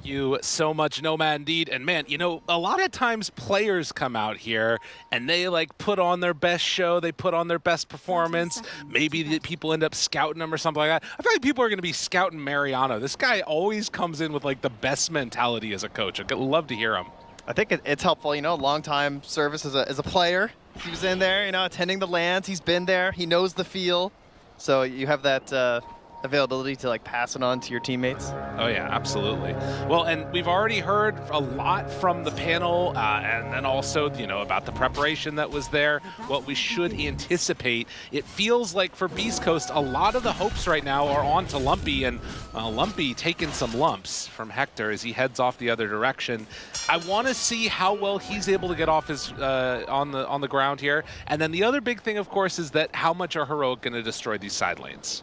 you so much, Nomad, indeed. And man, you know, a lot of times players come out here and they like put on their best show, they put on their best performance. Maybe the people end up scouting them or something like that. I feel like people are going to be scouting Mariano. This guy always comes in with like the best mentality as a coach. I'd love to hear him. I think it's helpful, you know, long time service as a player. He was in there, you know, attending the lands. He's been there. He knows the feel. So you have that availability to like pass it on to your teammates. Oh yeah, absolutely. Well, and we've already heard a lot from the panel, and then also, you know, about the preparation that was there, what we should anticipate. It feels like for Beastcoast, a lot of the hopes right now are on to Lumpy, and Lumpy taking some lumps from Hector as he heads off the other direction. I want to see how well he's able to get off his on the ground here. And then the other big thing, of course, is that how much are Heroic going to destroy these side lanes?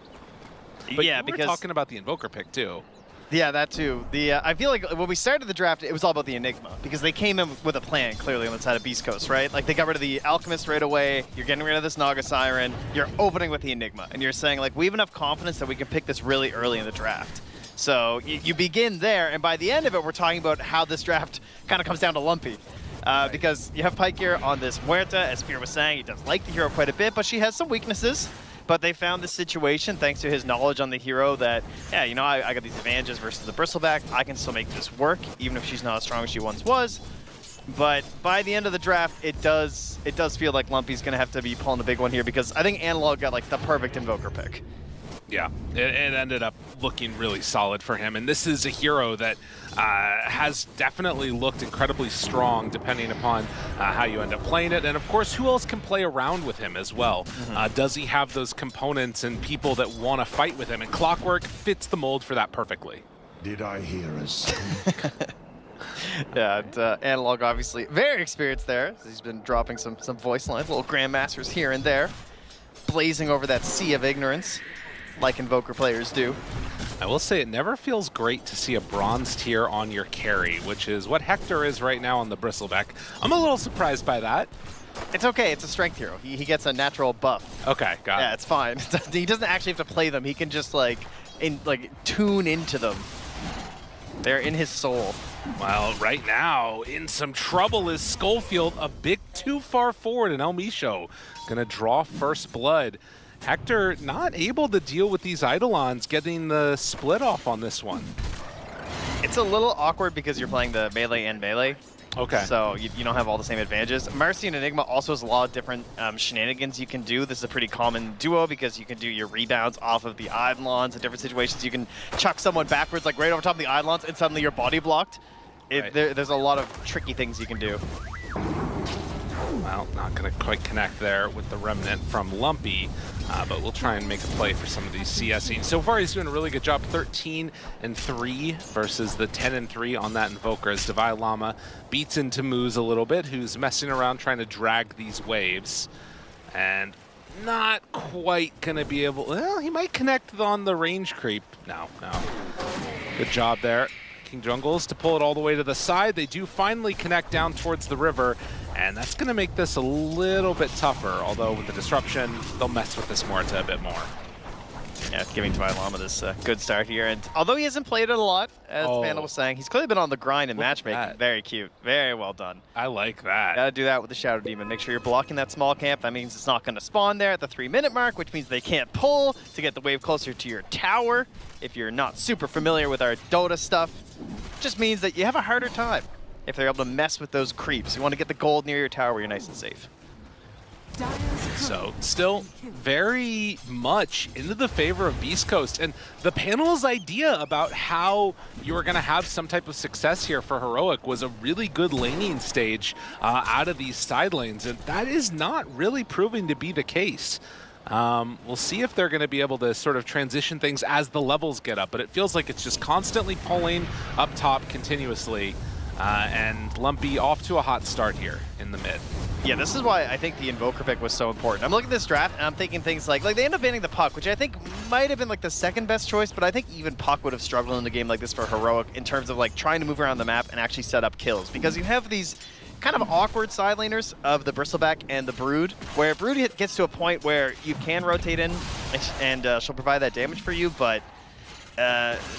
But yeah, because we're talking about the Invoker pick too. Yeah, that too. I feel like when we started the draft, it was all about the Enigma because they came in with a plan clearly on the side of Beastcoast, right? Like they got rid of the Alchemist right away. You're getting rid of this Naga Siren. You're opening with the Enigma, and you're saying like we have enough confidence that we can pick this really early in the draft. So you begin there, and by the end of it, we're talking about how this draft kind of comes down to Lumpy. Right. Because you have Pike here on this Muerta, as Fear was saying, he does like the hero quite a bit, but she has some weaknesses. But they found this situation, thanks to his knowledge on the hero, that, yeah, you know, I got these advantages versus the Bristleback. I can still make this work, even if she's not as strong as she once was. But by the end of the draft, it does feel like Lumpy's going to have to be pulling the big one here, because I think Analog got, like, the perfect Invoker pick. Yeah, it ended up looking really solid for him. And this is a hero that has definitely looked incredibly strong depending upon how you end up playing it. And of course, who else can play around with him as well? Does he have those components and people that want to fight with him? And Clockwork fits the mold for that perfectly. Did I hear a squeak? Yeah, and, Analog obviously very experienced there. He's been dropping some voice lines, little Grandmasters here and there, blazing over that sea of ignorance, like Invoker players do. I will say it never feels great to see a bronze tier on your carry, which is what Hector is right now on the Bristleback. I'm a little surprised by that. It's okay, it's a strength hero. He gets a natural buff. Okay, got it. Yeah, it's fine. He doesn't actually have to play them. He can just like tune into them. They're in his soul. Well, right now, in some trouble is Skullfield, a bit too far forward, and El Micho gonna draw first blood. Hector not able to deal with these Eidolons, getting the split off on this one. It's a little awkward because you're playing the melee and melee. Okay. So you don't have all the same advantages. Mercy and Enigma also has a lot of different shenanigans you can do. This is a pretty common duo because you can do your rebounds off of the Eidolons in different situations. You can chuck someone backwards, like right over top of the Eidolons, and suddenly you're body blocked. Right. There's a lot of tricky things you can do. Well, not going to quite connect there with the Remnant from Lumpy, but we'll try and make a play for some of these CSing. So far, he's doing a really good job. 13-3 versus the 10-3 on that Invoker as Divine Llama beats into Moose a little bit, who's messing around trying to drag these waves. And not quite going to be able... Well, he might connect on the range creep. No. Good job there. King Jungles to pull it all the way to the side. They do finally connect down towards the river, and that's going to make this a little bit tougher, although with the disruption, they'll mess with this Muerta a bit more. Yeah, giving Divine Llama this good start here, and although he hasn't played it a lot, as Panda was saying, he's clearly been on the grind in matchmaking. Very cute. Very well done. I like that. Gotta do that with the Shadow Demon. Make sure you're blocking that small camp. That means it's not going to spawn there at the 3-minute mark, which means they can't pull to get the wave closer to your tower. If you're not super familiar with our Dota stuff, it just means that you have a harder time if they're able to mess with those creeps. You want to get the gold near your tower where you're nice and safe. So, still very much into the favor of Beastcoast. And the panel's idea about how you were going to have some type of success here for Heroic was a really good laning stage out of these side lanes. And that is not really proving to be the case. We'll see if they're going to be able to sort of transition things as the levels get up. But it feels like it's just constantly pulling up top continuously. And Lumpy off to a hot start here in the mid. Yeah, this is why I think the Invoker pick was so important. I'm looking at this draft, and I'm thinking things like they end up banning the Puck, which I think might have been like the second best choice, but I think even Puck would have struggled in a game like this for Heroic in terms of like trying to move around the map and actually set up kills. Because you have these kind of awkward side laners of the Bristleback and the Brood, where Brood gets to a point where you can rotate in, and she'll provide that damage for you, but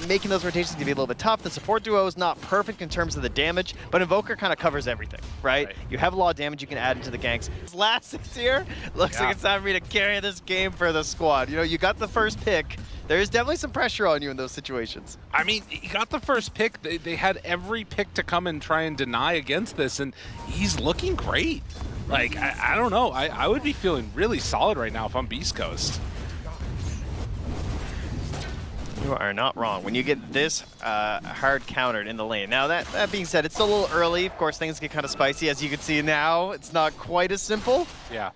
making those rotations can be a little bit tough. The support duo is not perfect in terms of the damage, but Invoker kind of covers everything, right? You have a lot of damage you can add into the ganks. This last 6 here, looks like it's time for me to carry this game for the squad. You know, you got the first pick. There is definitely some pressure on you in those situations. I mean, he got the first pick. They had every pick to come and try and deny against this, and he's looking great. Like, I don't know. I would be feeling really solid right now if I'm Beastcoast. You are not wrong when you get this hard countered in the lane. Now, that being said, it's still a little early. Of course, things get kind of spicy. As you can see now, it's not quite as simple. Yeah.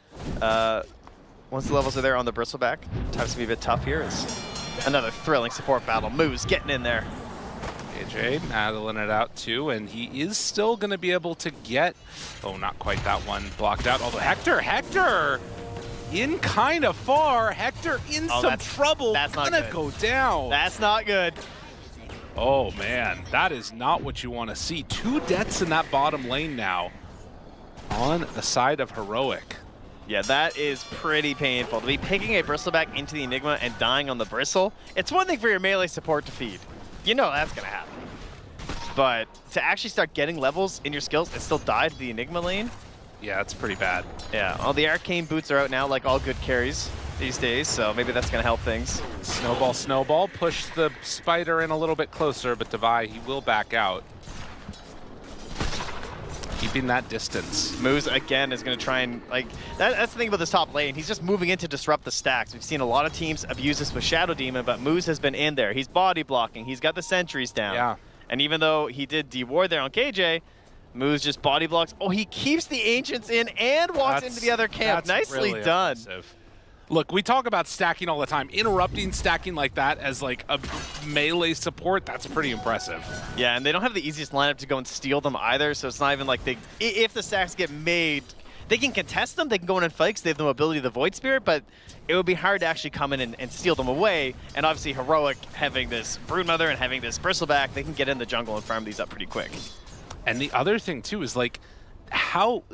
Once the levels are there on the Bristleback, times to be a bit tough here. Is another thrilling support battle. Moose getting in there. AJ battling it out too, and he is still going to be able to get... Oh, not quite that one blocked out. Although Hector! In kind of far. Hector in some trouble. That's gonna go down. That's not good. Oh man, that is not what you want to see. 2 deaths in that bottom lane now on the side of Heroic. Yeah, that is pretty painful. To be picking a Bristleback into the Enigma and dying on the Bristle, it's one thing for your melee support to feed. You know that's gonna happen. But to actually start getting levels in your skills and still die to the Enigma lane, yeah, it's pretty bad. Yeah, all the arcane boots are out now, like all good carries these days, so maybe that's going to help things. Snowball, push the spider in a little bit closer, but Devi, he will back out. Keeping that distance. Moose, again, is going to try and, like, that's the thing about this top lane. He's just moving in to disrupt the stacks. We've seen a lot of teams abuse this with Shadow Demon, but Moose has been in there. He's body blocking. He's got the sentries down. Yeah. And even though he did D-ward there on KJ, Moose just body blocks. Oh, he keeps the Ancients in and walks into the other camp. Nicely really done. Impressive. Look, we talk about stacking all the time. Interrupting stacking like that as like a melee support, that's pretty impressive. Yeah, and they don't have the easiest lineup to go and steal them either, so it's not even like they... If the stacks get made, they can contest them, they can go in and fight because they have the mobility of the Void Spirit, but it would be hard to actually come in and steal them away. And obviously Heroic, having this Broodmother and having this Bristleback, they can get in the jungle and farm these up pretty quick. And the other thing too is like how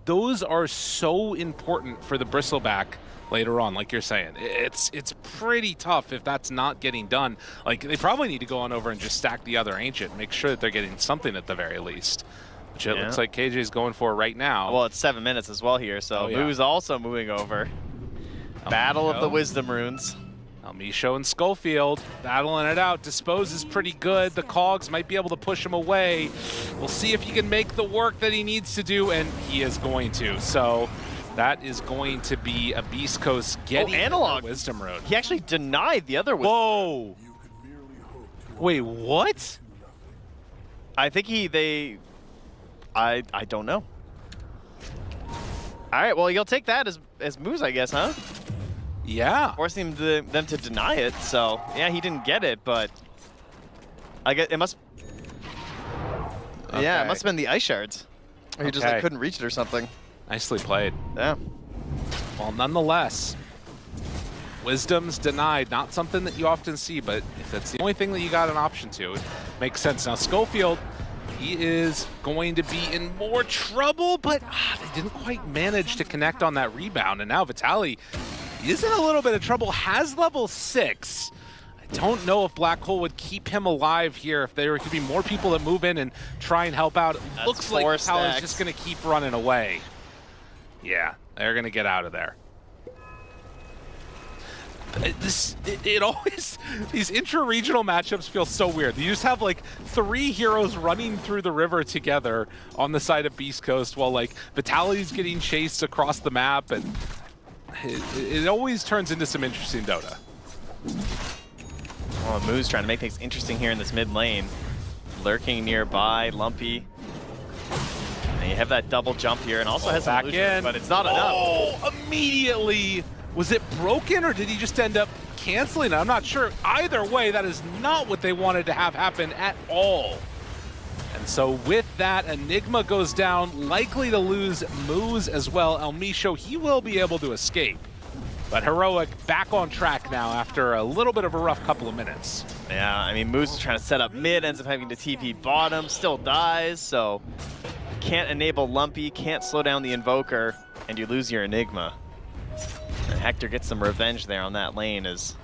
those are so important for the Bristleback later on, like you're saying. It's pretty tough if that's not getting done. Like they probably need to go on over and just stack the other Ancient, make sure that they're getting something at the very least. Which it looks like KJ is going for right now. Well, it's 7 minutes as well here, so Moo's also moving over. Battle of the Wisdom Runes. Elmisho and Schofield battling it out. Dispose is pretty good. The Cogs might be able to push him away. We'll see if he can make the work that he needs to do, and he is going to. So that is going to be a Beastcoast getting Analog Wisdom Rune. He actually denied the other Wisdom. Whoa! Wait, what? I think I don't know. All right, well, you'll take that as Moose, I guess, huh? Yeah. Forcing them to deny it, so yeah, he didn't get it, but I guess it must. Okay. Yeah, it must have been the ice shards. Or he just like, couldn't reach it or something. Nicely played. Yeah. Well, nonetheless, Wisdom's denied. Not something that you often see, but if that's the only thing that you got an option to, it makes sense. Now, Schofield, he is going to be in more trouble, but they didn't quite manage to connect on that rebound. And now Vitaly is in a little bit of trouble, has level 6. I don't know if Black Hole would keep him alive here if there could be more people that move in and try and help out. It looks like Vitaly's just going to keep running away. Yeah, they're going to get out of there. It always, these intra-regional matchups feel so weird. You just have like 3 heroes running through the river together on the side of Beastcoast while like Vitaly's getting chased across the map, and it always turns into some interesting Dota. Oh, Moo's trying to make things interesting here in this mid lane. Lurking nearby, Lumpy. And you have that double jump here, and also has back illusion, in, but it's not enough. Oh, immediately! Was it broken, or did he just end up canceling it? I'm not sure. Either way, that is not what they wanted to have happen at all. And so with that, Enigma goes down, likely to lose Moose as well. Elmisho, he will be able to escape. But Heroic back on track now after a little bit of a rough couple of minutes. Yeah, I mean, Moose is trying to set up mid, ends up having to TP bottom, still dies, so can't enable Lumpy, can't slow down the Invoker, and you lose your Enigma. And Hector gets some revenge there on that lane as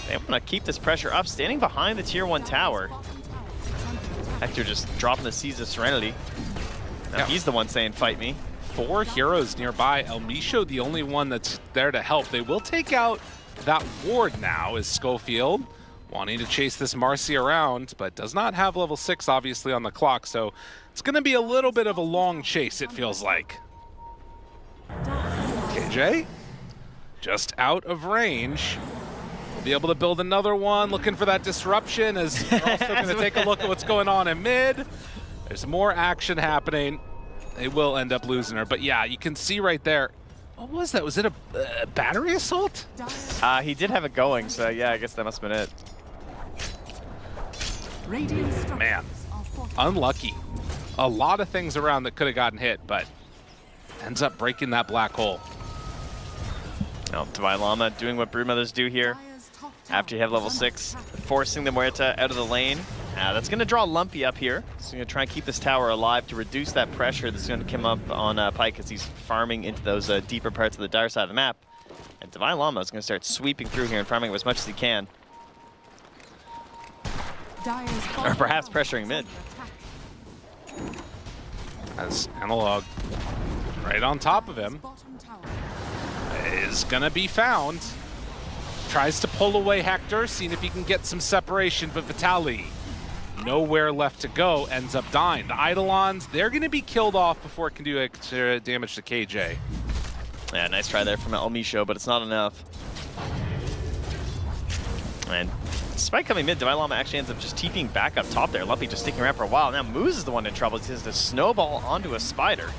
They want to keep this pressure up, standing behind the tier 1 tower. Hector just dropping the Seas of Serenity. Now he's the one saying, fight me. 4 heroes nearby. El Misho, the only one that's there to help. They will take out that ward now, is Schofield wanting to chase this Marcy around, but does not have level 6 obviously on the clock, so it's going to be a little bit of a long chase, it feels like. KJ, just out of range. We'll be able to build another one, looking for that disruption, as we're also going to take a look at what's going on in mid. There's more action happening. They will end up losing her, but yeah, you can see right there. What was that? Was it a battery assault? He did have it going, so yeah, I guess that must have been it. Man, unlucky. A lot of things around that could have gotten hit, but ends up breaking that black hole. Now, Divine Llama doing what Broodmothers do here. After you have level 6, forcing the Muerta out of the lane. That's going to draw Lumpy up here. So you're going to try and keep this tower alive to reduce that pressure that's going to come up on Pyke as he's farming into those deeper parts of the dire side of the map. And Divine Llama is going to start sweeping through here and farming as much as he can. Or perhaps pressuring mid. As Analog right on top of him is going to be found. Tries to pull away Hector, seeing if he can get some separation, but Vitaly, nowhere left to go, ends up dying. The Eidolons, they're going to be killed off before it can do extra damage to KJ. Yeah, nice try there from El Misho, but it's not enough. And despite coming mid, Divine Llama actually ends up just TPing back up top there. Lumpy just sticking around for a while. Now Moose is the one in trouble. He has to snowball onto a spider.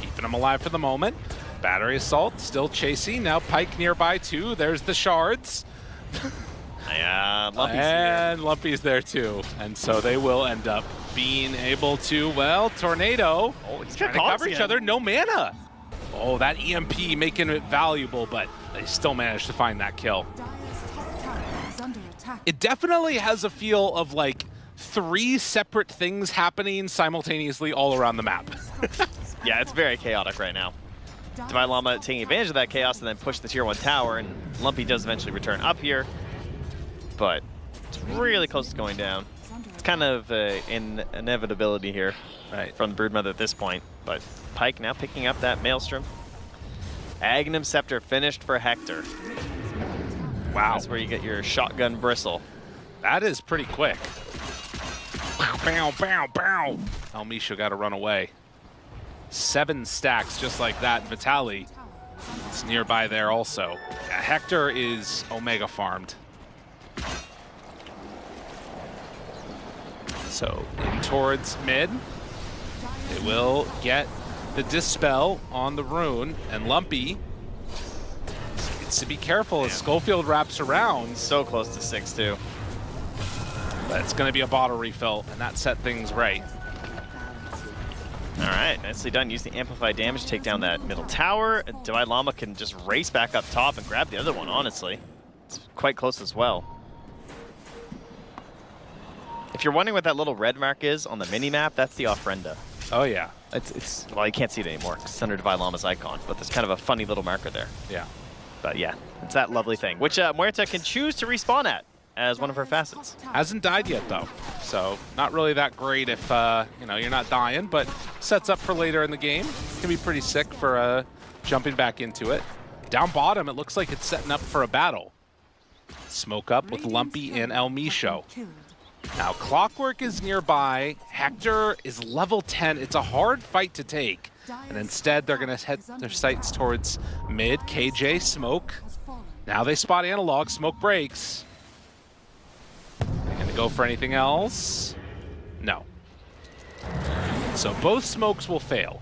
Keeping him alive for the moment. Battery assault, still chasing. Now Pyke nearby too. There's the shards. Yeah, Lumpy's and here. Lumpy's there too. And so they will end up being able to, well, Tornado. Oh, he's trying to got cover each other. No mana. Oh, that EMP making it valuable, but they still managed to find that kill. It definitely has a feel of like 3 separate things happening simultaneously all around the map. Yeah, it's very chaotic right now. Divine Llama taking advantage of that chaos and then push the tier 1 tower, and Lumpy does eventually return up here, but it's really close to going down. It's kind of an inevitability here from the Broodmother at this point, but Pyke now picking up that Maelstrom. Aghanim Scepter finished for Hector. Wow. That's where you get your shotgun bristle. That is pretty quick. Bow, bow, bow. El Misho got to run away. 7 stacks just like that. Vitaly is nearby there also. Yeah, Hector is Omega farmed. So in towards mid. They will get the Dispel on the rune, and Lumpy needs to be careful as Schofield wraps around. So close to 6 too. But it's going to be a bottle refill, and that set things right. All right, nicely done. Use the amplified damage to take down that middle tower. Divine Llama can just race back up top and grab the other one, honestly. It's quite close as well. If you're wondering what that little red mark is on the mini-map, that's the Ofrenda. Oh, yeah. Well, you can't see it anymore because it's under Divine Llama's icon, but there's kind of a funny little marker there. Yeah. But yeah, it's that lovely thing, which Muerta can choose to respawn at as one of her facets. Hasn't died yet, though. So not really that great if, you know, you're not dying, but sets up for later in the game. Can be pretty sick for jumping back into it. Down bottom, it looks like it's setting up for a battle. Smoke up with Lumpy and El Misho. Now, Clockwork is nearby. Hector is level 10. It's a hard fight to take. And instead, they're going to head their sights towards mid. KJ, Smoke. Now they spot Analog. Smoke breaks. They're going to go for anything else? No. So both smokes will fail.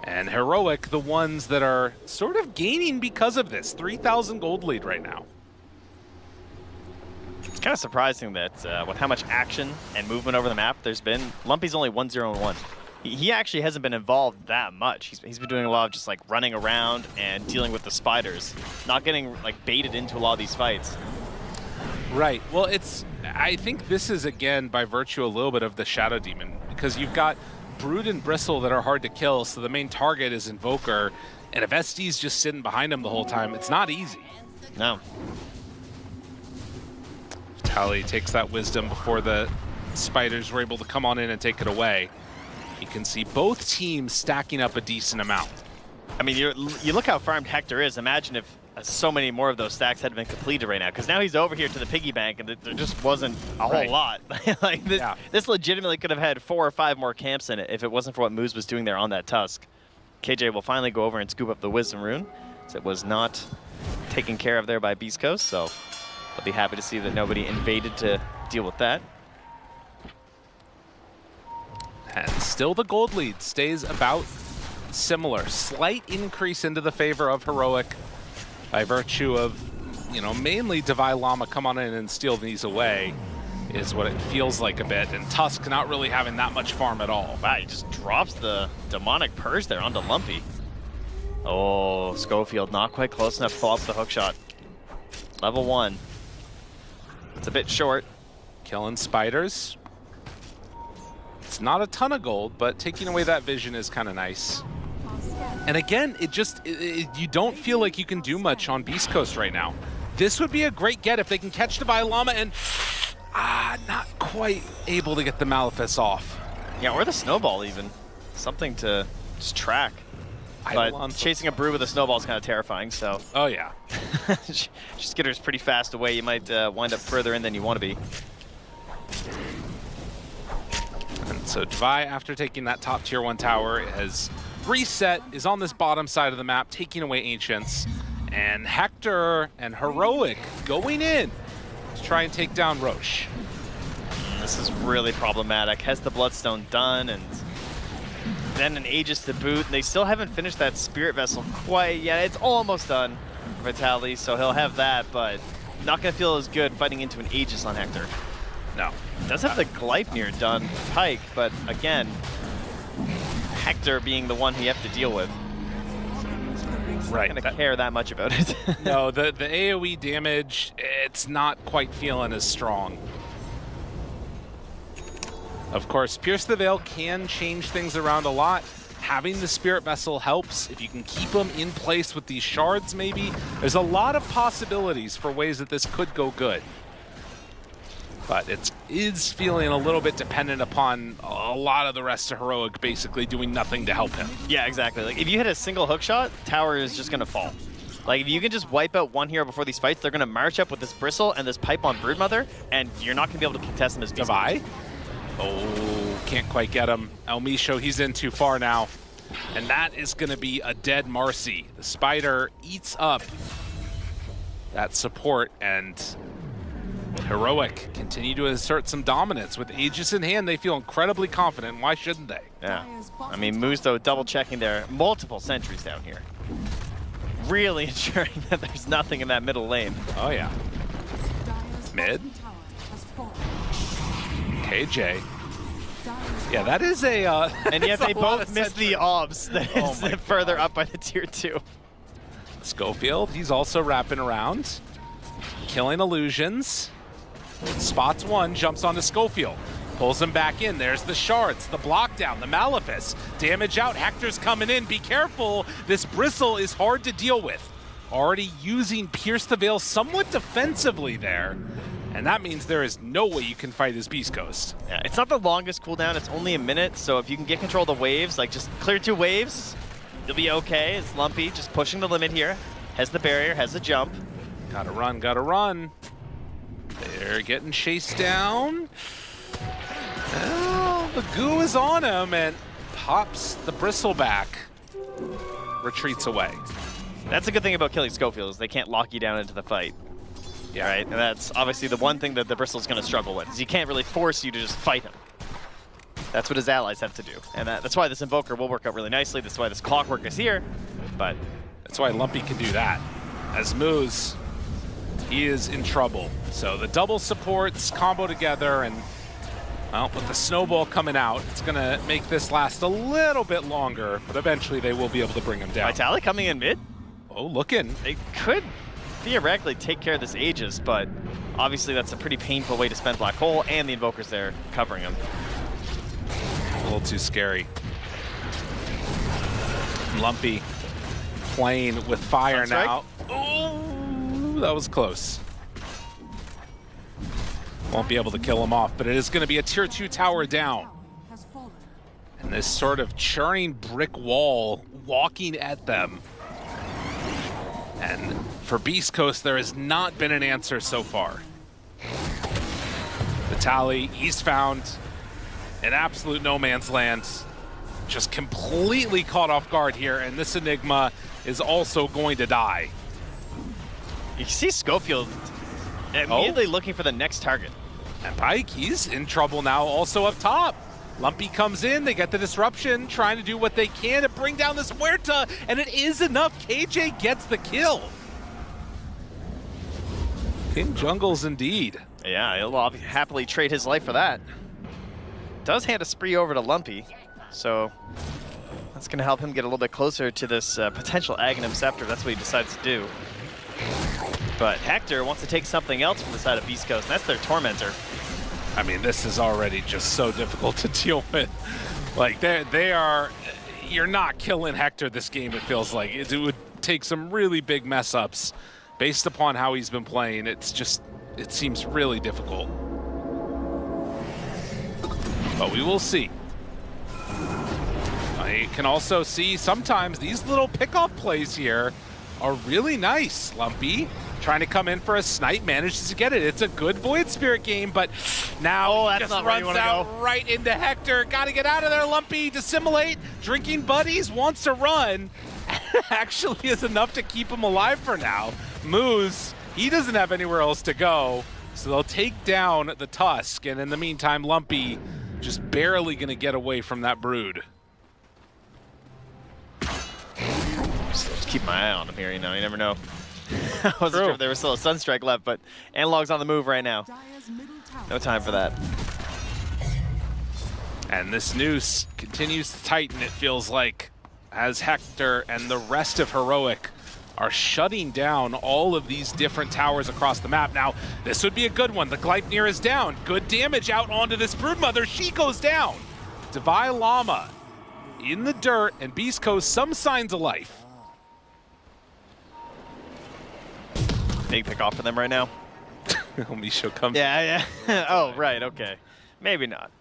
And Heroic, the ones that are sort of gaining because of this. 3,000 gold lead right now. It's kind of surprising that with how much action and movement over the map there's been, Lumpy's only 1-0-1. He actually hasn't been involved that much. He's been doing a lot of just like running around and dealing with the spiders, not getting like baited into a lot of these fights. Right. Well, I think this is, again, by virtue a little bit of the Shadow Demon, because you've got Brood and Bristle that are hard to kill, so the main target is Invoker, and if SD's just sitting behind him the whole time, it's not easy. No. Tally takes that wisdom before the spiders were able to come on in and take it away. You can see both teams stacking up a decent amount. I mean, you look how farmed Hector is. Imagine if so many more of those stacks had been completed right now, because now he's over here to the piggy bank, and there just wasn't a whole lot. Like this legitimately could have had 4 or 5 more camps in it if it wasn't for what Moose was doing there on that Tusk. KJ will finally go over and scoop up the Wisdom Rune, as it was not taken care of there by Beastcoast, so I'll be happy to see that nobody invaded to deal with that. And still the gold lead stays about similar. Slight increase into the favor of Heroic by virtue of, you know, mainly Divine Llama come on in and steal these away is what it feels like a bit. And Tusk not really having that much farm at all. Wow, he just drops the Demonic Purge there onto Lumpy. Oh, Schofield not quite close enough to follow up the hook shot. Level 1. It's a bit short. Killing spiders. It's not a ton of gold, but taking away that vision is kind of nice. And again, you don't feel like you can do much on Beastcoast right now. This would be a great get if they can catch Divine Llama and not quite able to get the Malefice off. Yeah, or the Snowball even. Something to just track. But chasing a brew with a snowball is kind of terrifying, so. Oh, yeah. Skitter's pretty fast away. You might wind up further in than you want to be. And so Devi, after taking that top tier 1 tower, has reset, is on this bottom side of the map, taking away Ancients. And Hector and Heroic going in to try and take down Roche. This is really problematic. Has the Bloodstone done, and then an Aegis to boot. And they still haven't finished that Spirit Vessel quite yet. It's almost done for Vitaly, so he'll have that, but not going to feel as good fighting into an Aegis on Hector. No. Does have the Gleipnir done for Pike, but again, Hector being the one you have to deal with. Right. Not going to care that much about it. No, the AoE damage, it's not quite feeling as strong. Of course, Pierce the Veil can change things around a lot. Having the Spirit Vessel helps. If you can keep them in place with these shards, maybe. There's a lot of possibilities for ways that this could go good. But it is feeling a little bit dependent upon a lot of the rest of Heroic basically doing nothing to help him. Yeah, exactly. Like if you hit a single hook shot, tower is just going to fall. Like if you can just wipe out one hero before these fights, they're going to march up with this Bristle and this pipe on Broodmother, and you're not going to be able to contest them as Devi? Oh, can't quite get him. El Misho, he's in too far now. And that is going to be a dead Marcy. The Spider eats up that support, and Heroic continue to assert some dominance. With Aegis in hand, they feel incredibly confident. Why shouldn't they? Yeah. I mean, Moose, though, double-checking there. Multiple sentries down here. Really ensuring that there's nothing in that middle lane. Oh, yeah. Mid. KJ. Yeah, that is a... and yet they both missed the obs that is further up by the tier 2. Schofield, he's also wrapping around. Killing illusions. Spots one, jumps onto Schofield. Pulls him back in. There's the shards, the block down, the Malefice. Damage out. Hector's coming in. Be careful. This Bristle is hard to deal with. Already using Pierce the Veil somewhat defensively there. And that means there is no way you can fight as Beastcoast. Yeah, it's not the longest cooldown. It's only a minute. So if you can get control of the waves, like just clear 2 waves, you'll be okay. It's Lumpy just pushing the limit here. Has the barrier, has the jump. Gotta run, gotta run. They're getting chased down. Oh, the goo is on him and pops the Bristle back. Retreats away. That's a good thing about killing Schofield is they can't lock you down into the fight. Yeah, right. And that's obviously the one thing that the Bristle's going to struggle with is he can't really force you to just fight him. That's what his allies have to do. And that's why this Invoker will work out really nicely. That's why this Clockwork is here. But that's why Lumpy can do that. As Moose, he is in trouble. So the double supports combo together, and well, with the Snowball coming out, it's going to make this last a little bit longer, but eventually they will be able to bring him down. Vitaly coming in mid? Oh, looking. They could theoretically take care of this Aegis, but obviously that's a pretty painful way to spend Black Hole, and the Invoker's there covering him. A little too scary. Lumpy playing with fire now. Oh, that was close. Won't be able to kill him off, but it is going to be a tier 2 tower down. And this sort of churning brick wall walking at them. And for Beastcoast, there has not been an answer so far. Vitaly, he's found an absolute no man's land. Just completely caught off guard here, and this Enigma is also going to die. You see Schofield immediately looking for the next target. And Pike, he's in trouble now, also up top. Lumpy comes in, they get the disruption, trying to do what they can to bring down this Huerta, and it is enough. KJ gets the kill. King Jungles indeed. Yeah, he'll happily trade his life for that. Does hand a spree over to Lumpy, so that's going to help him get a little bit closer to this potential Aghanim Scepter. That's what he decides to do. But Hector wants to take something else from the side of Beastcoast, and that's their Tormentor. I mean, this is already just so difficult to deal with. Like, they are, you're not killing Hector this game, it feels like. It would take some really big mess ups based upon how he's been playing. It's just, it seems really difficult. But we will see. I can also see sometimes these little pickoff plays here are really nice. Lumpy trying to come in for a snipe, manages to get it. It's a good Void Spirit game, but now that's just not where you runs wanna out go. right into Hector. Got to get out of there, Lumpy. Dissimulate, drinking buddies, wants to run. Actually is enough to keep him alive for now. Moose, he doesn't have anywhere else to go, so they'll take down the Tusk, and in the meantime, Lumpy just barely going to get away from that Brood. Just keep my eye on him here, you know, you never know. I wasn't sure if there was still a Sunstrike left, but Analog's on the move right now. No time for that. And this noose continues to tighten, it feels like, as Hector and the rest of Heroic are shutting down all of these different towers across the map. Now, this would be a good one. The Gleipnir is down. Good damage out onto this Broodmother. She goes down. Divine Llama in the dirt, and Beastcoast some signs of life. Big pick off for them right now. Misho comes. Yeah. Oh, right, okay. Maybe not.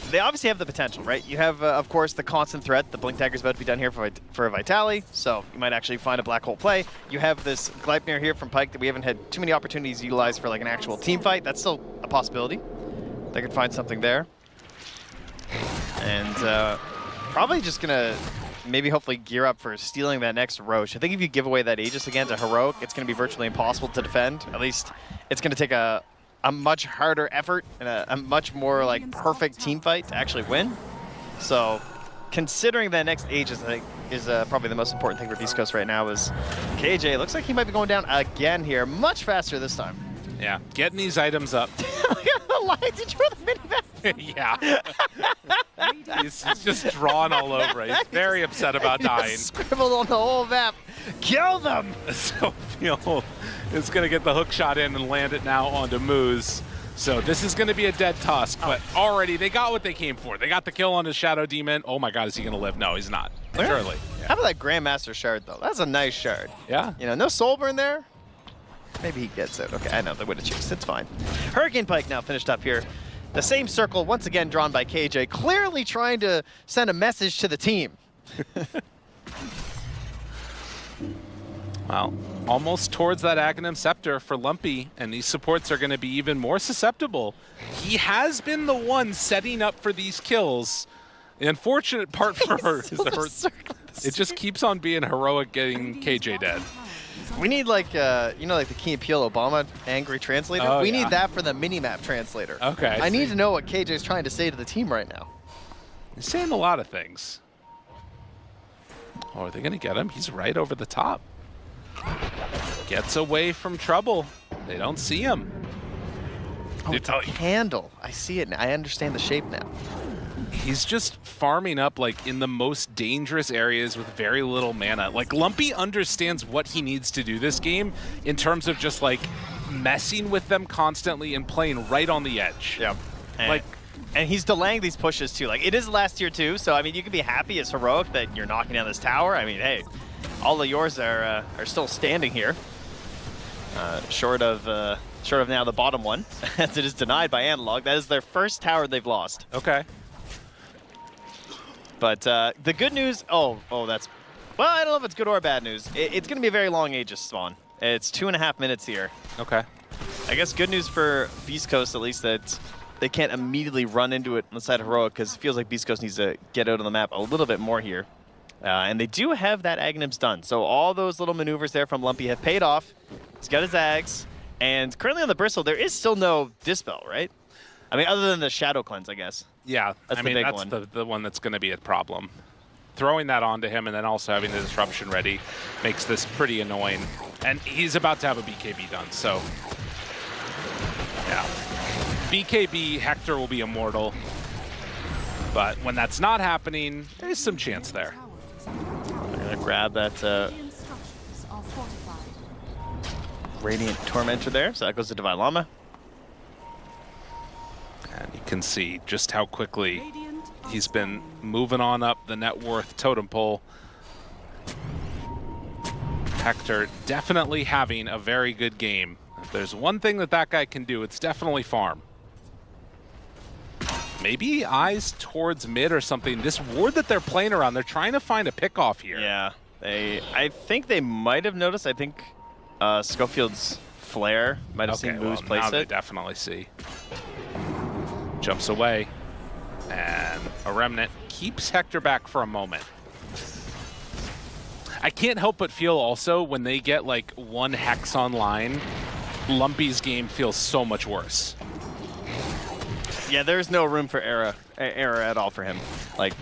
They obviously have the potential, right? You have, of course, the constant threat. The Blink Dagger's about to be done here for Vitaly, so you might actually find a black hole play. You have this Gleipnir here from Pyke that we haven't had too many opportunities to utilize for like an actual team fight. That's still a possibility. They could find something there. And probably just gonna maybe hopefully gear up for stealing that next Roche. I think if you give away that Aegis again to Heroic, it's gonna be virtually impossible to defend. At least it's gonna take a much harder effort and a much more like perfect team fight to actually win. So considering that next Aegis, I think is probably the most important thing for Beastcoast right now. Is KJ looks like he might be going down again here, much faster this time. Yeah, getting these items up. Look at the lines, he drew the minimap. Yeah. He's just drawn all over it. He's very upset about dying. Scribbled on the whole map. Kill them! So Phil is going to get the hook shot in and land it now onto Moose. So this is going to be a dead Tusk, but already they got what they came for. They got the kill on his Shadow Demon. Oh my god, is he going to live? No, he's not. Surely. Yeah. How about that Grandmaster shard, though? That's a nice shard. Yeah. You know, no soul burn there. Maybe he gets it. Okay, I know, they would have chased. It's fine. Hurricane Pike now finished up here. The same circle, once again drawn by KJ, clearly trying to send a message to the team. Well, almost towards that Aghanim Scepter for Lumpy, and these supports are going to be even more susceptible. He has been the one setting up for these kills. The unfortunate part for her is that it just keeps on being Heroic getting KJ dead. We need like, you know, like the Key and Peele Obama angry translator? Oh, we yeah. need that for the minimap translator. Okay. I need to know what KJ is trying to say to the team right now. He's saying a lot of things. Oh, are they going to get him? He's right over the top. Gets away from trouble. They don't see him. Oh, it's a candle. I see it now. I understand the shape now. He's just farming up like in the most dangerous areas with very little mana. Like Lumpy understands what he needs to do this game in terms of just like messing with them constantly and playing right on the edge. Yep. And he's delaying these pushes too. Like it is last tier 2, so I mean you can be happy as Heroic that you're knocking down this tower. I mean, hey, all of yours are still standing here. Short of now the bottom one, as it is denied by Analog. That is their first tower they've lost. Okay. But the good news, well, I don't know if it's good or bad news. It's going to be a very long Aegis spawn. It's 2.5 minutes here. Okay. I guess good news for Beastcoast, at least, that they can't immediately run into it on the side of Heroic, because it feels like Beastcoast needs to get out on the map a little bit more here. And they do have that Aghanims done. So all those little maneuvers there from Lumpy have paid off. He's got his Ags. And currently on the Bristle, there is still no Dispel, right? I mean, other than the Shadow Cleanse, I guess. Yeah, that's the one that's going to be a problem. Throwing that onto him and then also having the Disruption ready makes this pretty annoying. And he's about to have a BKB done, so... yeah. BKB, Hector will be immortal. But when that's not happening, there's some chance there. I'm going to grab that Radiant Tormentor there, so that goes to Divine Llama. And you can see just how quickly he's been moving on up the net worth totem pole. Hector definitely having a very good game. If there's one thing that guy can do, it's definitely farm. Maybe eyes towards mid or something. This ward that they're playing around, they're trying to find a pick-off here. Yeah, I think they might have noticed. I think Schofield's Flare might have seen Moose place now it. They definitely see. Jumps away, and a Remnant keeps Hector back for a moment. I can't help but feel also when they get like one Hex online, Lumpy's game feels so much worse. Yeah, there's no room for error at all for him. Like,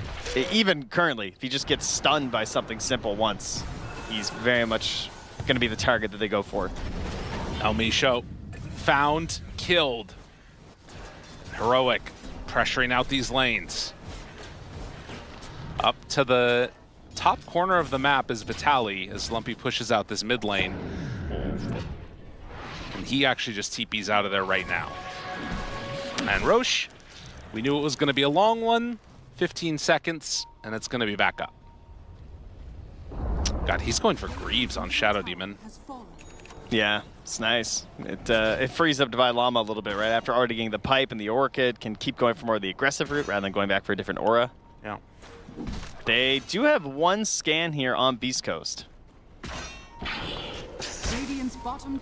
even currently, if he just gets stunned by something simple once, he's very much going to be the target that they go for. El Misho found, killed. Heroic pressuring out these lanes. Up to the top corner of the map is Vitaly as Lumpy pushes out this mid lane. And he actually just TP's out of there right now. And Roche, we knew it was going to be a long one, 15 seconds, and it's going to be back up. God, he's going for Greaves on Shadow Demon. Yeah, it's nice. It frees up Divine Llama a little bit, right? After already getting the pipe and the Orchid, can keep going for more of the aggressive route rather than going back for a different aura. Yeah. They do have one scan here on Beastcoast.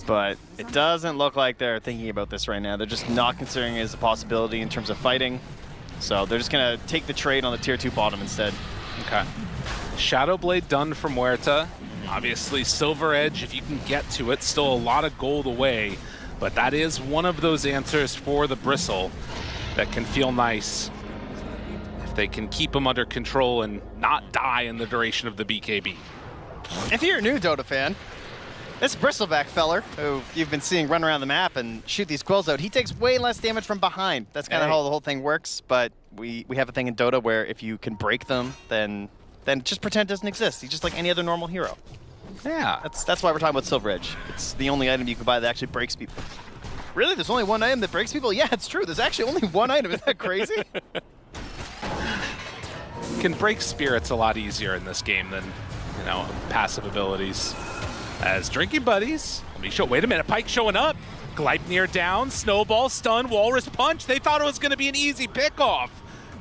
But it doesn't look like they're thinking about this right now. They're just not considering it as a possibility in terms of fighting. So they're just going to take the trade on the tier 2 bottom instead. Okay. Shadowblade done from Huerta. Obviously, Silver Edge, if you can get to it, still a lot of gold away. But that is one of those answers for the Bristle that can feel nice if they can keep them under control and not die in the duration of the BKB. If you're a new Dota fan, this Bristleback feller, who you've been seeing run around the map and shoot these quills out, he takes way less damage from behind. That's kind of how the whole thing works, but we have a thing in Dota where if you can break them, then just pretend it doesn't exist. He's just like any other normal hero. Yeah. That's why we're talking about Silver Edge. It's the only item you can buy that actually breaks people. Really? There's only one item that breaks people? Yeah, it's true. There's actually only one item. Isn't that crazy? Can break spirits a lot easier in this game than, you know, passive abilities. As Drinking Buddies, wait a minute, Pike showing up. Gleipnir down, Snowball, stun, Walrus punch. They thought it was going to be an easy pickoff.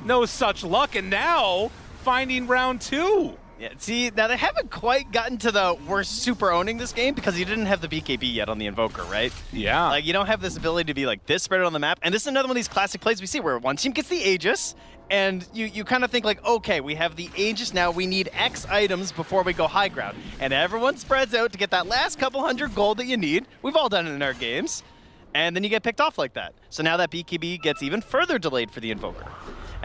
No such luck, and now finding round 2. Yeah, see, now they haven't quite gotten to the we're super owning this game because you didn't have the BKB yet on the Invoker, right? Yeah. Like, you don't have this ability to be like this spread out on the map. And this is another one of these classic plays we see where one team gets the Aegis, and you kind of think like, okay, we have the Aegis now, we need X items before we go high ground. And everyone spreads out to get that last couple hundred gold that you need. We've all done it in our games. And then you get picked off like that. So now that BKB gets even further delayed for the Invoker.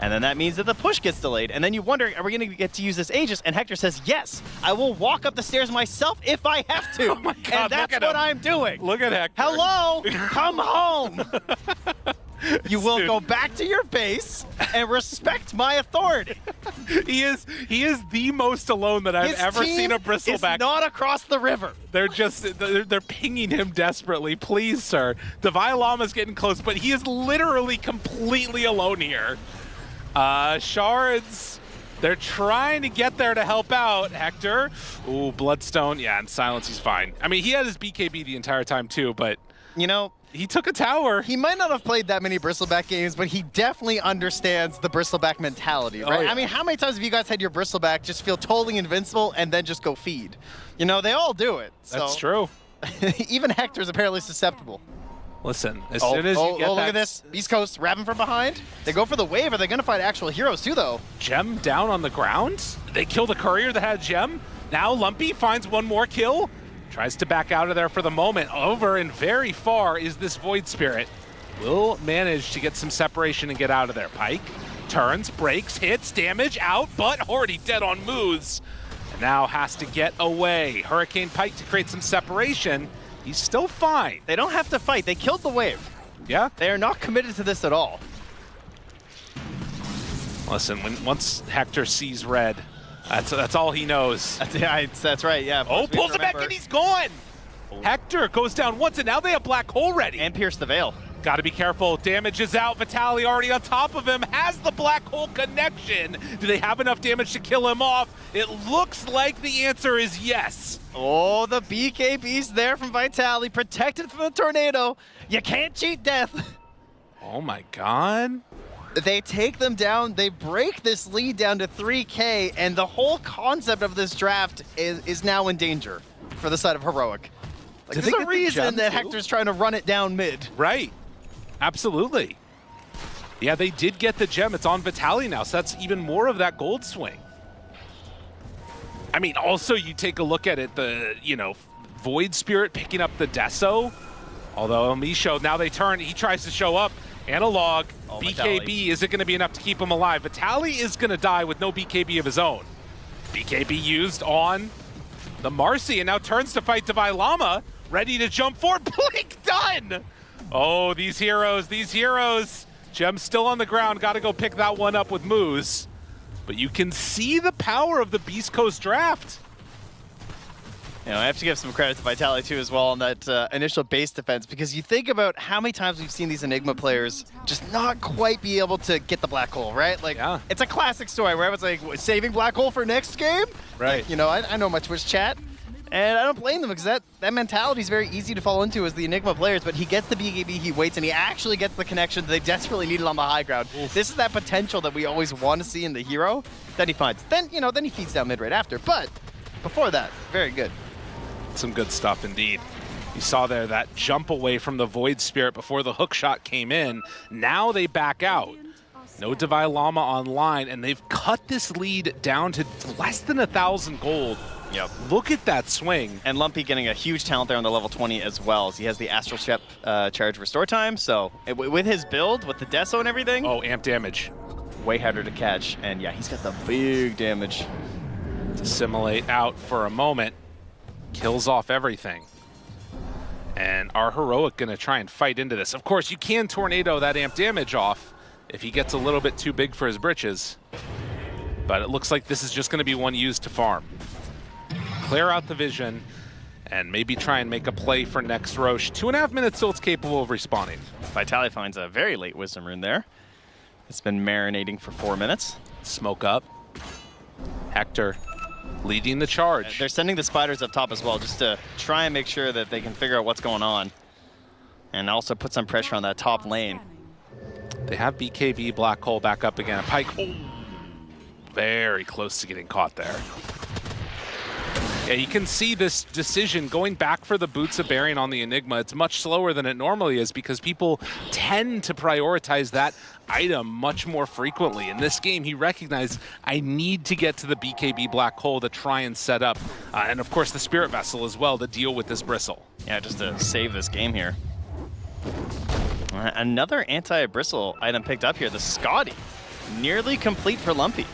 And then that means that the push gets delayed. And then you wonder, are we going to get to use this Aegis? And Hector says, yes, I will walk up the stairs myself if I have to. Oh my God, and that's what I'm doing. Look at Hector. Hello, come home. You will go back to your base and respect my authority. He is the most alone that I've ever seen a Bristleback. It's not across the river. They're pinging him desperately. Please, sir. Divine Llama's getting close, but he is literally completely alone here. Shards They're trying to get there to help out. Hector, ooh, Bloodstone. Yeah, and Silence, he's fine. I mean, he had his BKB the entire time too, but You know, he took a tower. he might not have played that many Bristleback games, but he definitely understands the Bristleback mentality, right? yeah. I mean, how many times have you guys had your Bristleback just feel totally invincible and then just go feed? You know, they all do it. So. That's true. Even Hector's apparently susceptible. Listen, as soon as you get look that at this. Beastcoast wrapping from behind. They go for the wave. Are they going to find actual heroes too, though? gem down on the ground, they kill the courier that had gem. Now Lumpy finds one more kill. Tries to back out of there for the moment. Over and very far is this Void Spirit. Will manage to get some separation and get out of there. Pike turns, breaks, hits, damage, out, but already dead on moves. And now has to get away. Hurricane Pike to create some separation. He's still fine. They don't have to fight. They killed the wave. Yeah? They are not committed to this at all. Listen, once Hector sees red, that's all he knows. That's right, yeah. Oh, pulls it back in, he's gone! Hector goes down once, and now they have Black Hole ready. And pierce the veil. Gotta be careful, damage is out. Vitali already on top of him, has the Black Hole connection. Do they have enough damage to kill him off? It looks like the answer is yes. Oh, the BKB's there from Vitali, protected from the tornado. You can't cheat death. Oh my god. They take them down, they break this lead down to 3K, and the whole concept of this draft is now in danger for the side of Heroic. Like, Did there's they a get the reason gem that too? Hector's trying to run it down mid. Right. Absolutely. Yeah, they did get the gem. It's on Vitali now, so that's even more of that gold swing. I mean, also you take a look at it, the, Void Spirit picking up the Deso. Although Misho, now they turn, he tries to show up. Analog, Oh, BKB, Vitali. is it going to be enough to keep him alive? Vitali is going to die with no BKB of his own. BKB used on the Marcy, and now turns to fight Divine Llama, ready to jump forward. Blink done! Oh, these heroes. Gem's still on the ground, got to go pick that one up with Moose. But you can see the power of the Beastcoast draft. You know, I have to give some credit to Vitali too as well on that initial base defense, because you think about how many times we've seen these Enigma players just not quite be able to get the Black Hole, right? Like, Yeah. It's a classic story where everyone's like, "What, saving Black Hole for next game?" Right. Like, you know, I know my Twitch chat, and I don't blame them because that mentality is very easy to fall into as the Enigma players, but he gets the BKB, he waits, and he actually gets the connection that they desperately needed on the high ground. Oof. This is that potential that we always want to see in the hero that he finds. Then, then he feeds down mid right after, but before that, very good. Some good stuff indeed. You saw there that jump away from the Void Spirit before the hook shot came in. Now they back out. No Divine Llama online, and they've cut this lead down to less than 1,000 gold. Yep. Look at that swing. And Lumpy getting a huge talent there on the level 20 as well. As he has the Astral Shep charge restore time, so with his build, with the Deso and everything, Oh, amp damage. way harder to catch. And yeah, he's got the big damage. Assimilate out for a moment. Kills off everything. And our Heroic gonna try and fight into this. Of course, you can tornado that amp damage off if he gets a little bit too big for his britches. But it looks like this is just gonna be one used to farm. Clear out the vision and maybe try and make a play for next Roche. 2.5 minutes till it's capable of respawning. Vitali finds a very late Wisdom Rune there. It's been marinating for 4 minutes. Smoke up. Hector leading the charge. They're sending the spiders up top as well, just to try and make sure that they can figure out what's going on. And also put some pressure on that top lane. They have BKB Black Hole back up again. Pike, oh, very close to getting caught there. Yeah, you can see this decision going back for the Boots of Bearing on the Enigma. It's much slower than it normally is because people tend to prioritize that item much more frequently. In this game, he recognized, I need to get to the BKB Black Hole to try and set up. And of course, the Spirit Vessel as well to deal with this Bristle. Yeah, just to save this game here. Another anti-Bristle item picked up here, the Scotty. Nearly complete for Lumpy.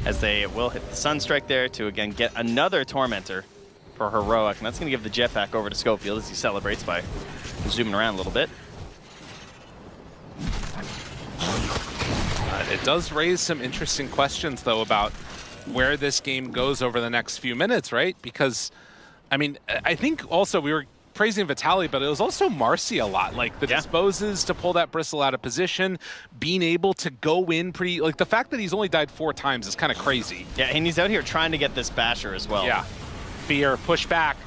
As they will hit the Sunstrike there to, again, get another Tormentor for Heroic. And that's going to give the jetpack over to Schofield as he celebrates by zooming around a little bit. It does raise some interesting questions, though, about where this game goes over the next few minutes, right? Because, I mean, I think also we were praising Vitaly, but it was also Marcy a lot. Like the disposes to pull that bristle out of position, being able to go in pretty, like the fact that he's only died 4 times is kind of crazy. Yeah, and he's out here trying to get this basher as well. Yeah. Fear, push back.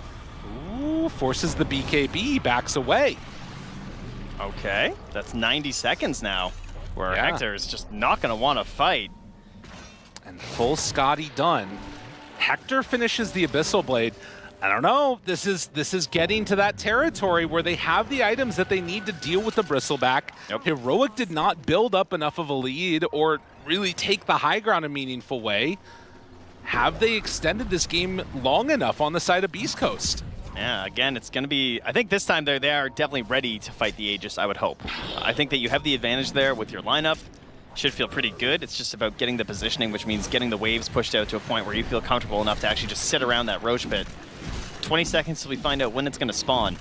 Ooh, forces the BKB, backs away. Okay, that's 90 seconds now, where Hector is just not going to want to fight. And full Scotty done. Hector finishes the Abyssal Blade. I don't know, this is getting to that territory where they have the items that they need to deal with the Bristleback. Heroic did not build up enough of a lead or really take the high ground in a meaningful way. Have they extended this game long enough on the side of Beastcoast? Yeah, again, it's going to be, I think this time they are definitely ready to fight the Aegis, I would hope. I think that you have the advantage there with your lineup. Should feel pretty good. It's just about getting the positioning, which means getting the waves pushed out to a point where you feel comfortable enough to actually just sit around that Roche pit. 20 seconds till we find out when it's going to spawn.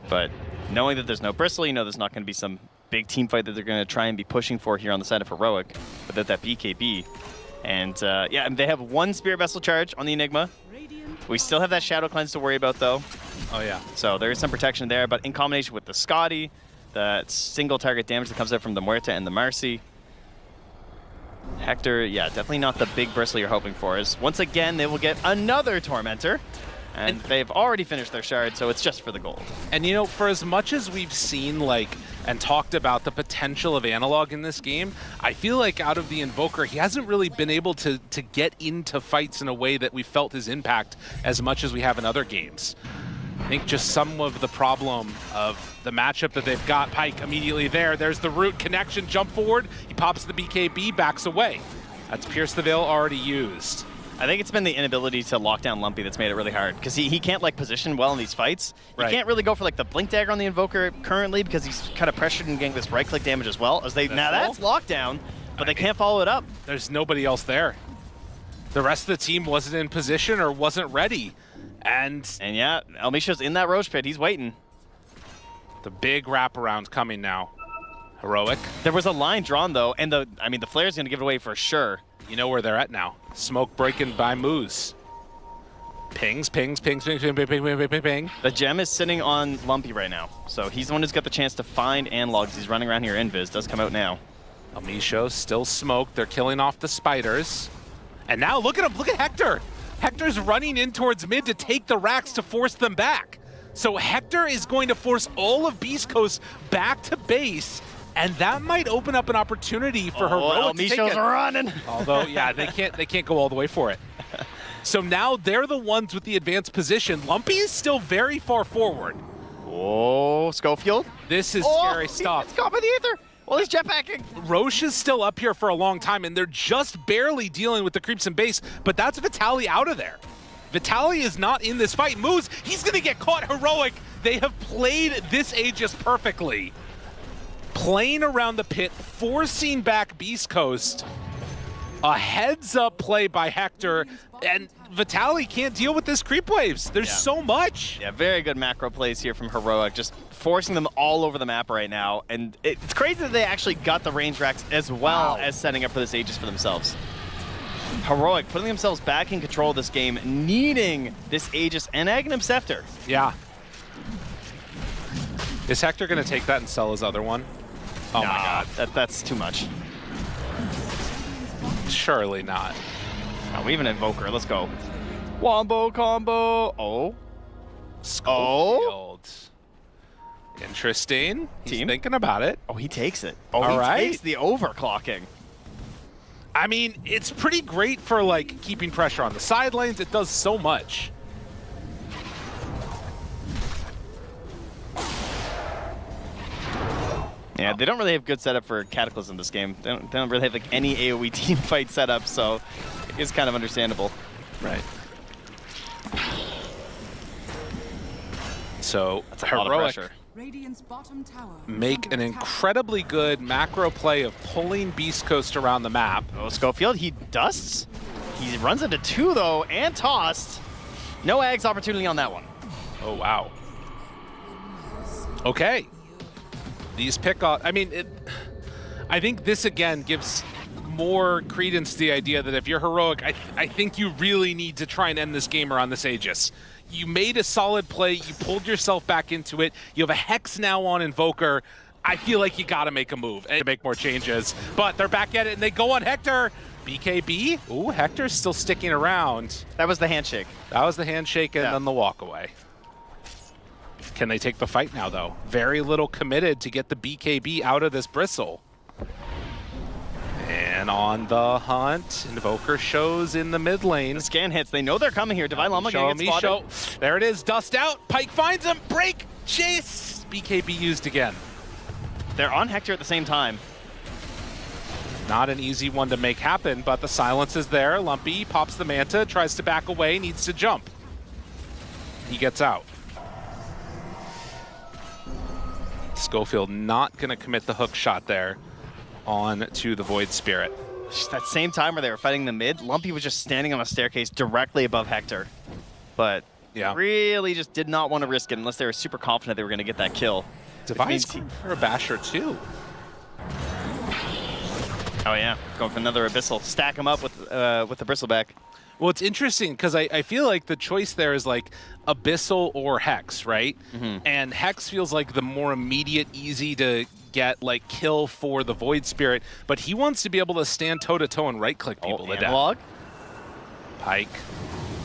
But knowing that there's no Bristle, you know there's not going to be some big team fight that they're going to try and be pushing for here on the side of Heroic without that BKB. And yeah, and they have 1 Spirit Vessel charge on the Enigma. We still have that Shadow Cleanse to worry about, though. Oh, yeah. So there is some protection there, but in combination with the Scotty, the single target damage that comes out from the Muerta and the Marcy, Hector, yeah, definitely not the big Bristle you're hoping for. Is once again, they will get another Tormentor, and they've already finished their shard, so it's just for the gold. And you know, for as much as we've seen, like, and talked about the potential of Analog in this game, I feel like out of the Invoker, he hasn't really been able to get into fights in a way that we felt his impact as much as we have in other games. I think just some of the problem of the matchup that they've got. Pyke immediately there. There's the root connection, jump forward. He pops the BKB, backs away. That's Pierce the Veil already used. I think it's been the inability to lock down Lumpy that's made it really hard, because he can't like position well in these fights. You can't really go for like the Blink Dagger on the Invoker currently because he's kind of pressured and getting this right-click damage as well. As they now that's lockdown, but they can't follow it up. There's nobody else there. The rest of the team wasn't in position or wasn't ready. And yeah, Elmisha's in that Roche pit. He's waiting. The big wraparound coming now. Heroic. There was a line drawn though, and the flare's gonna give it away for sure. You know where they're at now. Smoke breaking by Moose. Pings, pings, pings, pings, ping, ping, ping, ping, ping, ping. The gem is sitting on Lumpy right now, so he's the one who's got the chance to find Analogs. He's running around here. Invis does come out now. Elmisho still smoked. They're killing off the spiders. And now look at him. Look at Hector. Hector's running in towards mid to take the racks to force them back. So Hector is going to force all of Beastcoast back to base, and that might open up an opportunity for Heroic to take it. Running. Although, yeah, they can't go all the way for it. So now they're the ones with the advanced position. Lumpy is still very far forward. Oh, Schofield. This is scary stuff. It's caught by the Aether. Well, he's jetpacking. Roche is still up here for a long time, and they're just barely dealing with the creeps in base, but that's Vitaly out of there. Vitaly is not in this fight. Moves, he's gonna get caught. Heroic, they have played this Aegis perfectly. Playing around the pit, forcing back Beastcoast. A heads-up play by Hector, and Vitaly can't deal with this creep waves. There's so much. Yeah, very good macro plays here from Heroic, just forcing them all over the map right now. And it's crazy that they actually got the range racks as well as setting up for this Aegis for themselves. Heroic putting themselves back in control of this game, needing this Aegis and Aghanim Scepter. Yeah. Is Hector going to take that and sell his other one? Oh my god. That's too much. Surely not. Oh, we have an Invoker. Let's go. Wombo combo. Oh. Schofield. Interesting. He's thinking about it. Oh, he takes it. Oh, All he right. takes the overclocking. I mean, it's pretty great for like keeping pressure on the side lanes. It does so much. Yeah, they don't really have good setup for Cataclysm this game. They don't really have like any AoE team fight setup, so it's kind of understandable. Right. So That's a lot of Heroic pressure. Radiant's bottom tower make an incredibly good macro play of pulling Beastcoast around the map. Oh, Schofield, he dusts. He runs into 2 though, and tossed. No Ags opportunity on that one. Oh, wow. Okay. These pick-off, I mean, I think this again gives more credence to the idea that if you're Heroic, I think you really need to try and end this game around this Aegis. you made a solid play. You pulled yourself back into it. You have a Hex now on Invoker. I feel like you got to make a move and make more changes. But they're back at it, and they go on Hector. BKB? Ooh, Hector's still sticking around. That was the handshake. That was the handshake and then the walk away. Can they take the fight now, though? Very little committed to get the BKB out of this bristle. And on the hunt, Invoker shows in the mid lane. The scan hits. They know they're coming here. Divine Llama gonna get spotted. There it is. Dust out. Pike finds him. Break. Chase. BKB used again. They're on Hector at the same time. Not an easy one to make happen, but the silence is there. Lumpy pops the Manta, tries to back away, needs to jump. He gets out. Schofield not going to commit the hook shot there on to the Void Spirit. Just that same time where they were fighting the mid, Lumpy was just standing on a staircase directly above Hector. But really just did not want to risk it unless they were super confident they were going to get that kill. Device for a Basher too. Oh yeah, going for another Abyssal. Stack him up with the Bristleback. Well, it's interesting because I feel like the choice there is like Abyssal or Hex, right? And Hex feels like the more immediate, easy to get like kill for the Void Spirit, but he wants to be able to stand toe-to-toe and right-click people to death. Pike,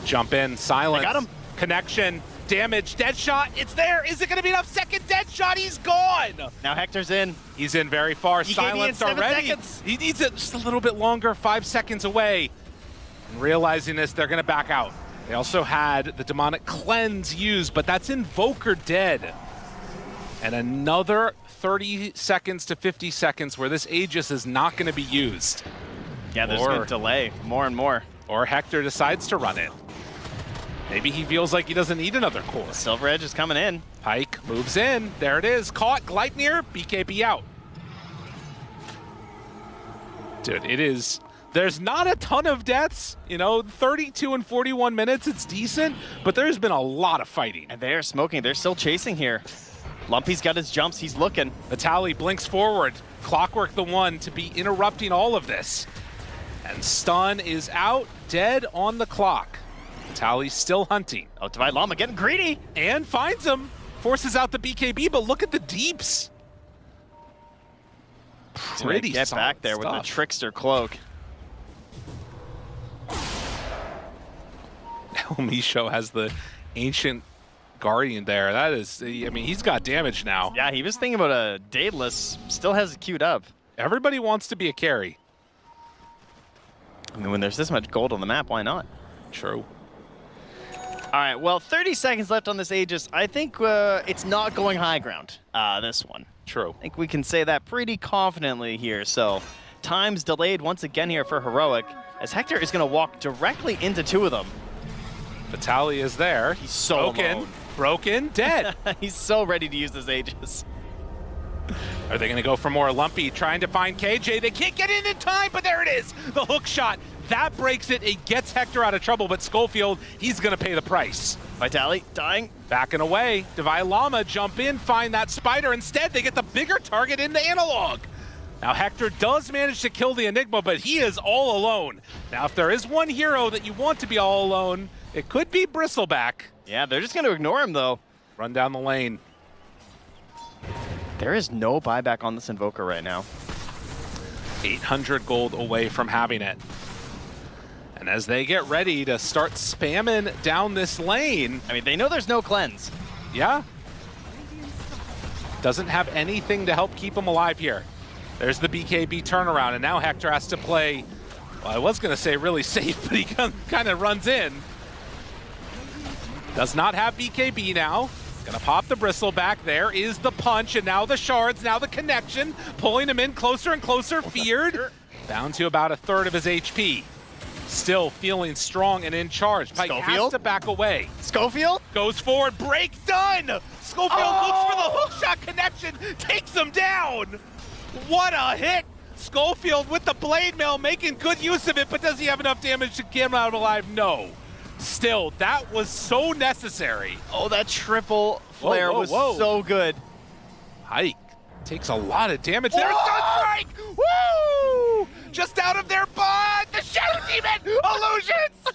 jump in, silence. I got him. Connection, damage, dead shot, it's there. Is it going to be enough? Second dead shot, he's gone. Now Hector's in. He's in very far. Silence already. Seconds. He needs it just a little bit longer, 5 seconds away. And realizing this, they're going to back out. They also had the Demonic Cleanse used, but that's Invoker dead. And another 30 seconds to 50 seconds where this Aegis is not going to be used. Yeah, there's going to delay more and more. Or Hector decides to run it. Maybe he feels like he doesn't need another core. Silver Edge is coming in. Pike moves in. There it is. Caught. Gleipnir. BKB out. Dude, it is... There's not a ton of deaths. You know, 32 and 41 minutes. It's decent. But there's been a lot of fighting. And they are smoking. They're still chasing here. Lumpy's got his jumps. He's looking. Vitali blinks forward. Clockwork the one to be interrupting all of this. And Stun is out. Dead on the clock. Vitali's still hunting. Oh, Divine Llama getting greedy. And finds him. Forces out the BKB, but look at the deeps. Pretty get back there stuff. with the Trickster Cloak. Misho has the Ancient Guardian there. That is, I mean, he's got damage now. Yeah, he was thinking about a Daedalus. Still has it queued up. Everybody wants to be a carry. I mean, when there's this much gold on the map, why not? True. All right, well, 30 seconds left on this Aegis. I think it's not going high ground, this one. True. I think we can say that pretty confidently here. So time's delayed once again here for Heroic, as Hector is going to walk directly into two of them. Vitali is there. He's so alone. Broken, dead. He's so ready to use this Aegis. Are they going to go for more? Lumpy trying to find KJ. They can't get in time, but there it is. The hook shot. That breaks it. It gets Hector out of trouble, but Schofield, he's going to pay the price. Vitali dying. Backing away. Divine Llama jump in, find that spider. Instead, they get the bigger target in the analog. Now, Hector does manage to kill the Enigma, but he is all alone. Now, if there is one hero that you want to be all alone, it could be Bristleback. Yeah, they're just going to ignore him, though. Run down the lane. There is no buyback on this Invoker right now. 800 gold away from having it. And as they get ready to start spamming down this lane... I mean, they know there's no cleanse. Yeah. Doesn't have anything to help keep him alive here. There's the BKB turnaround, and now Hector has to play... Well, I was going to say really safe, but he kind of runs in. Does not have BKB now. Gonna pop the Bristleback. There is the punch, and now the shards, now the connection. Pulling him in closer and closer, feared. Down to about a third of his HP. Still feeling strong and in charge. Pike has to back away. Schofield? Goes forward, break done! Schofield looks for the hookshot connection, takes him down! What a hit! Schofield with the blade mail, making good use of it, but does he have enough damage to get him out alive? No. Still, that was so necessary. Oh, that triple flare was so good. Pike takes a lot of damage there. Sunstrike! Woo! Just out of their bud! The Shadow Demon! Illusions!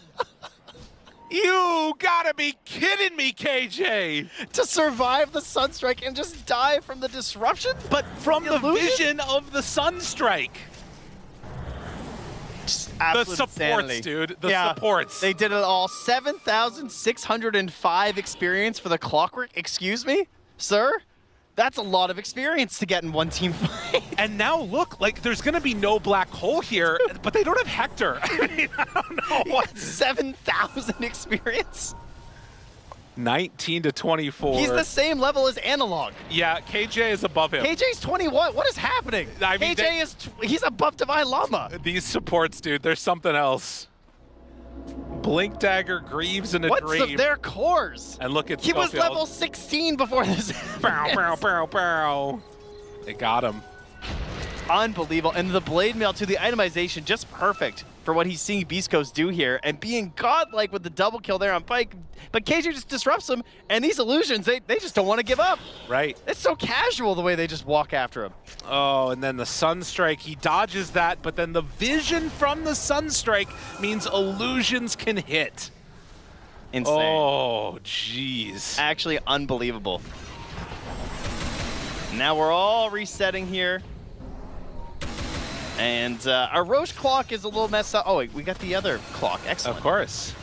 You gotta be kidding me, KJ! To survive the Sunstrike and just die from the disruption? But from the illusion? vision of the Sunstrike. Just The absolute supports, insanity. dude. The Yeah, supports. They did it all. 7,605 experience for the Clockwork. Excuse me, sir? That's a lot of experience to get in one team fight. And now look, like there's gonna be no black hole here, but they don't have Hector. I mean, I don't know what. 7,000 experience? 19 to 24. He's the same level as Analog. Yeah, KJ is above him. KJ's 21. What is happening? I mean, he's above Divine Llama. These supports, dude, there's something else. Blink Dagger, Greaves, and a What's Dream. their cores? And look at He was Schofield. level 16 before this. Bow, bow, bow, bow. They got him. Unbelievable. And the Blade Mail to the itemization, just perfect for what he's seeing Beastcoast do here. And being godlike with the double kill there on Pike. But KJ just disrupts him. And these illusions, they just don't want to give up. Right. It's so casual the way they just walk after him. Oh, and then the Sunstrike, he dodges that, but then the vision from the Sunstrike means illusions can hit. Insane. Oh, jeez. Actually unbelievable. Now we're all resetting here. And our Roche clock is a little messed up. Oh, wait, we got the other clock. Excellent. Of course.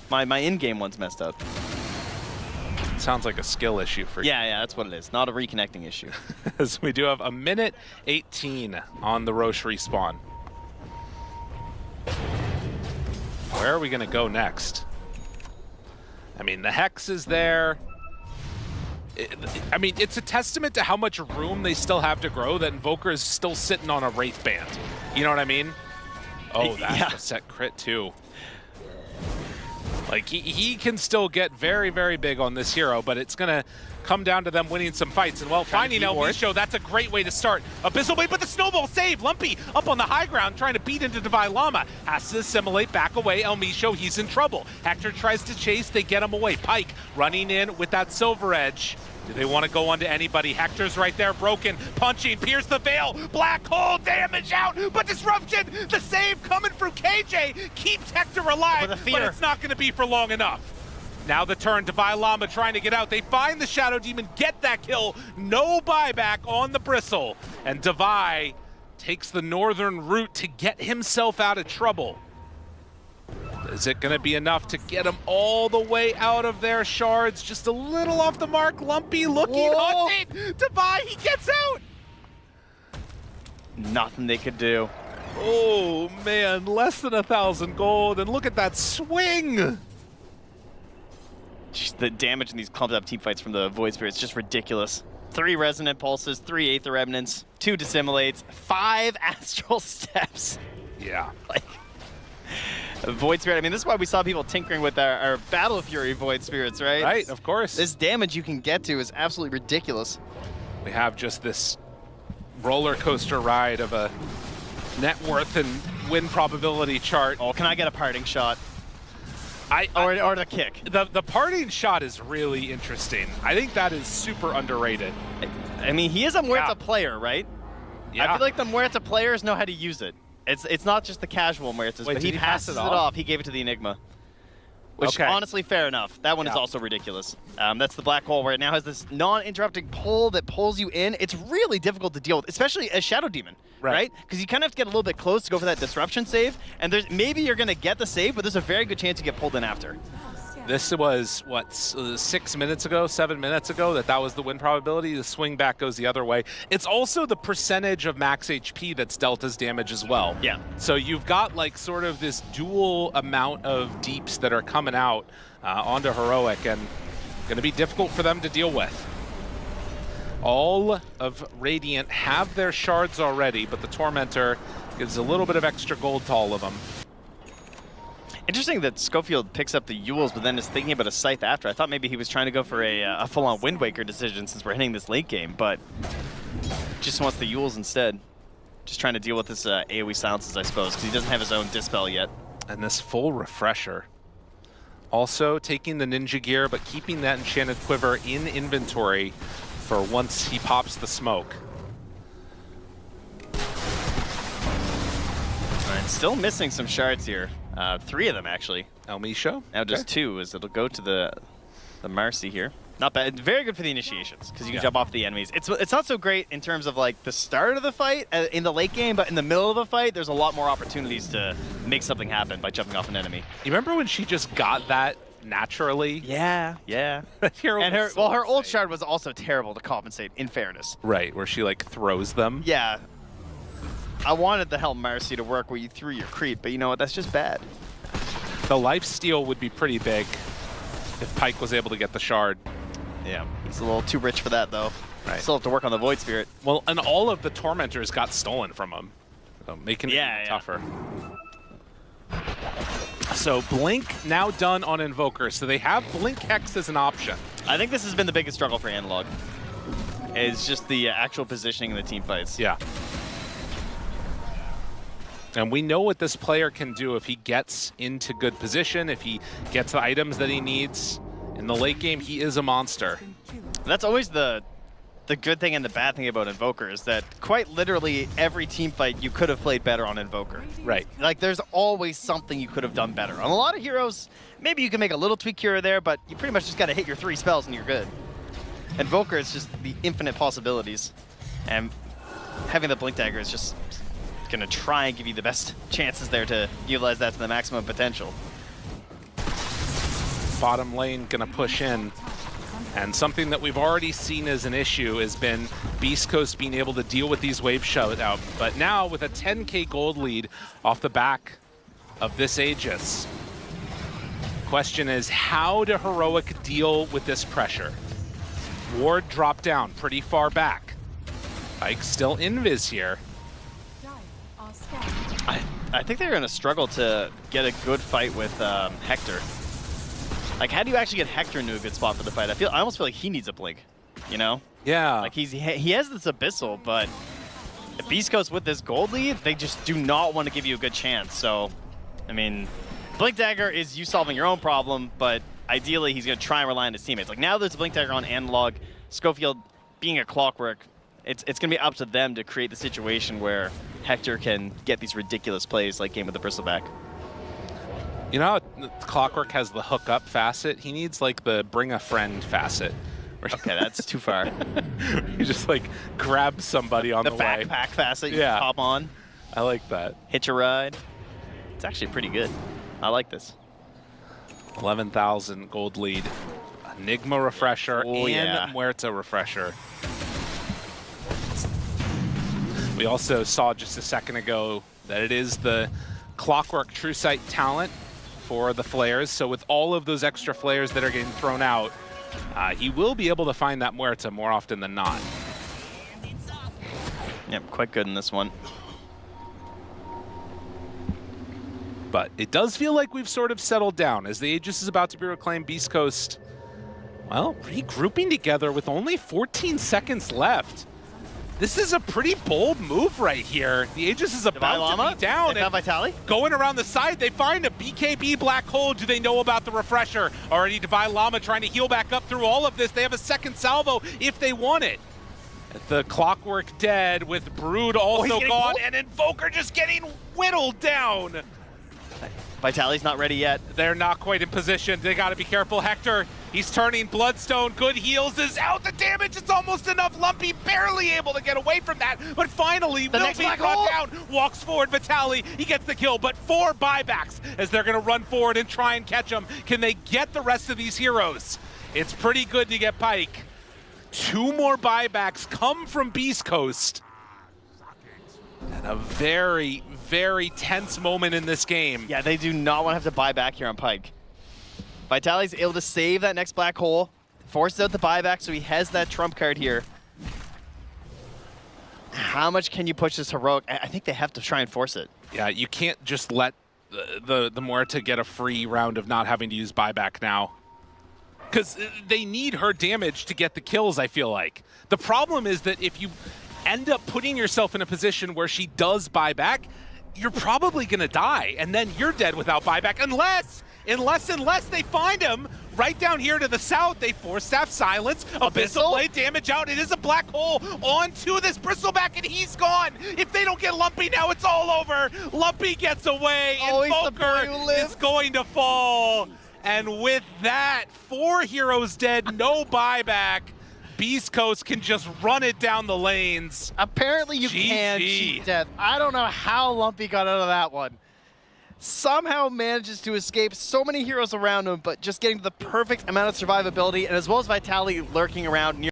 My in-game one's messed up. Sounds like a skill issue for you. Yeah, that's what it is. Not a reconnecting issue. As we do have a minute 18 on the Roche respawn. Where are we going to go next? I mean, the Hex is there. I mean, it's a testament to how much room they still have to grow that Invoker is still sitting on a Wraith Band. You know what I mean? Oh, that's Yeah. a set crit too. Like, he can still get very, very big on this hero, but it's going to come down to them winning some fights. And, well, finding El Micho, that's a great way to start. Abyssal Blade, but the snowball save. Lumpy up on the high ground trying to beat into Divine Llama. Has to assimilate, back away. El Micho, he's in trouble. Hector tries to chase, they get him away. Pike running in with that Silver Edge. Do they want to go onto anybody? Hector's right there, broken, punching, pierce the veil, black hole, damage out, but disruption, the save coming from KJ keeps Hector alive, With a fear. but it's not going to be for long enough. Now the turn, Divine Llama trying to get out. They find the Shadow Demon, get that kill, no buyback on the Bristle, and Devi takes the northern route to get himself out of trouble. Is it going to be enough to get him all the way out of their shards? Just a little off the mark. Lumpy looking, Whoa. hunting. Devi, he gets out. Nothing they could do. Oh, man, less than 1,000 gold. And look at that swing. Just the damage in these clumped up team fights from the Void Spirits, just ridiculous. 3 Resonant Pulses, 3 Aether Remnants, 2 Dissimulates, 5 Astral Steps. Yeah. Like, Void Spirit, I mean, this is why we saw people tinkering with our Battle Fury Void Spirits, right? Right, of course. This damage you can get to is absolutely ridiculous. We have just this roller coaster ride of a net worth and win probability chart. Oh, can I get a parting shot? I Or the kick? the parting shot is really interesting. I think that is super underrated. I mean, he is a Muerta Yeah. player, right? Yeah. I feel like the Muerta players know how to use it. It's not just the casual Muertas, Wait, but did he he pass passes it it off? off. He gave it to the Enigma. Which, Okay. honestly, fair enough. That one is Yeah. also ridiculous. That's the black hole where it now has this non-interrupting pull that pulls you in. It's really difficult to deal with, especially as Shadow Demon, right? Because you kind of have to get a little bit close to go for that disruption save, and maybe you're going to get the save, but there's a very good chance you get pulled in after. This was, what, 6 minutes ago, 7 minutes ago, that was the win probability. The swing back goes the other way. It's also the percentage of max HP that's dealt as damage as well. Yeah. So you've got like sort of this dual amount of deeps that are coming out onto Heroic, and going to be difficult for them to deal with. All of Radiant have their shards already, but the Tormentor gives a little bit of extra gold to all of them. Interesting that Schofield picks up the Yules, but then is thinking about a Scythe after. I thought maybe he was trying to go for a full-on Wind Waker decision since we're hitting this late game, but just wants the Yules instead. Just trying to deal with this AoE silences, I suppose, because he doesn't have his own Dispel yet. And this full refresher. Also taking the ninja gear, but keeping that enchanted quiver in inventory for once he pops the smoke. And still missing some shards here. 3 of them, actually. El Misho? Now just 2, as it'll go to the Marcy here. Not bad. Very good for the initiations, because you can jump off the enemies. It's not so great in terms of like the start of the fight in the late game, but in the middle of the fight, there's a lot more opportunities to make something happen by jumping off an enemy. You remember when she just got that naturally? Yeah. And her ult shard was also terrible to compensate, in fairness. Right, where she like throws them. Yeah. I wanted the Helm Marcy to work where you threw your creep, but you know what? That's just bad. The lifesteal would be pretty big if Pyke was able to get the shard. Yeah, he's a little too rich for that, though. Right. Still have to work on the Void Spirit. Well, and all of the Tormentors got stolen from him, so making it even tougher. So Blink now done on Invoker, so they have Blink Hex as an option. I think this has been the biggest struggle for Analog. It's just the actual positioning in the team fights. Yeah. And we know what this player can do if he gets into good position, if he gets the items that he needs. In the late game, he is a monster. That's always the good thing and the bad thing about Invoker is that quite literally every team fight you could have played better on Invoker. Right. Like there's always something you could have done better. On a lot of heroes, maybe you can make a little tweak here or there, but you pretty much just got to hit your 3 spells and you're good. Invoker is just the infinite possibilities. And having the Blink Dagger is just going to try and give you the best chances there to utilize that to the maximum potential. Bottom lane gonna push in. And something that we've already seen as an issue has been Beastcoast being able to deal with these wave shutout. But now with a 10k gold lead off the back of this Aegis, question is how do Heroic deal with this pressure? Ward dropped down pretty far back. Pyke still invis here. I think they're going to struggle to get a good fight with Hector. Like, how do you actually get Hector into a good spot for the fight? I almost feel like he needs a blink, you know? Yeah. Like, he has this Abyssal, but if Beast Coast with this gold lead, they just do not want to give you a good chance. So, I mean, Blink Dagger is you solving your own problem, but ideally he's going to try and rely on his teammates. Like, now there's a Blink Dagger on Analog. Schofield being a Clockwork, it's going to be up to them to create the situation where Hector can get these ridiculous plays like game with the Bristleback. You know how Clockwork has the hook up facet? He needs like the bring a friend facet. Okay, that's too far. You just like grab somebody on the way. The backpack facet you hop on. I like that. Hitch a ride. It's actually pretty good. I like this. 11,000 gold lead. Enigma refresher and Muerta refresher. We also saw just a second ago that it is the Clockwork True Sight talent for the flares. So with all of those extra flares that are getting thrown out, he will be able to find that Muerta more often than not. Yep, quite good in this one. But it does feel like we've sort of settled down as the Aegis is about to be reclaimed. Beast Coast, well, regrouping together with only 14 seconds left. This is a pretty bold move right here. The Aegis is about to be down. They found Vitali? Going around the side, they find a BKB black hole. Do they know about the refresher? Already Divine Llama trying to heal back up through all of this. They have a second salvo if they want it. The Clockwork dead with Brood also gone, and Invoker just getting whittled down. Vitali's not ready yet. They're not quite in position. They got to be careful. Hector, he's turning Bloodstone. Good heals is out. The damage is almost enough. Lumpy barely able to get away from that. But finally, will be brought down. Walks forward. Vitali, he gets the kill. But 4 buybacks as they're going to run forward and try and catch him. Can they get the rest of these heroes? It's pretty good to get Pyke. 2 more buybacks come from Beast Coast. And a very, very tense moment in this game. Yeah, they do not want to have to buy back here on Pyke. Vitali's able to save that next black hole, forces out the buyback, so he has that trump card here. How much can you push this Heroic? I think they have to try and force it. Yeah, you can't just let the Muerta get a free round of not having to use buyback now. Because they need her damage to get the kills, I feel like. The problem is that if you end up putting yourself in a position where she does buy back, you're probably going to die, and then you're dead without buyback, unless they find him Right down here to the south, they force staff silence. Abyssal blade damage out. It is a black hole onto this Bristleback, and he's gone. If they don't get Lumpy now, it's all over. Lumpy gets away, and Volker is going to fall. And with that, 4 heroes dead, no buyback. Beastcoast can just run it down the lanes. Apparently you can cheat death. I don't know how Lumpy got out of that one. Somehow manages to escape so many heroes around him, but just getting to the perfect amount of survivability, and as well as Vitality lurking around near